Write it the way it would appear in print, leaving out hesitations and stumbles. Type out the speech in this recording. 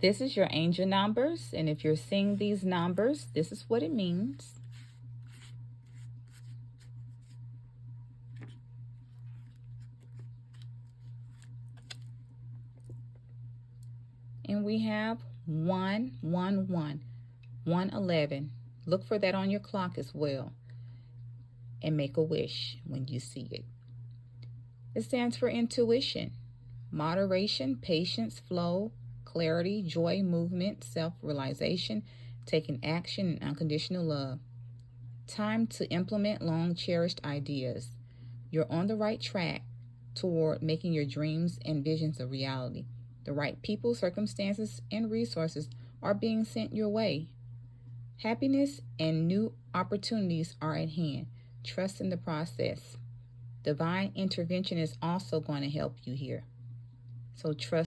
This is your angel numbers, and if you're seeing these numbers, this is what it means. And we have 111, 111. Look for that on your clock as well, and make a wish when you see it. It stands for intuition, moderation, patience, flow, clarity, joy, movement, self-realization, taking action, and unconditional love. Time to implement long cherished ideas. You're on the right track toward making your dreams and visions a reality. The right people, circumstances, and resources are being sent your way. Happiness and new opportunities are at hand. Trust in the process. Divine intervention is also going to help you here. So trust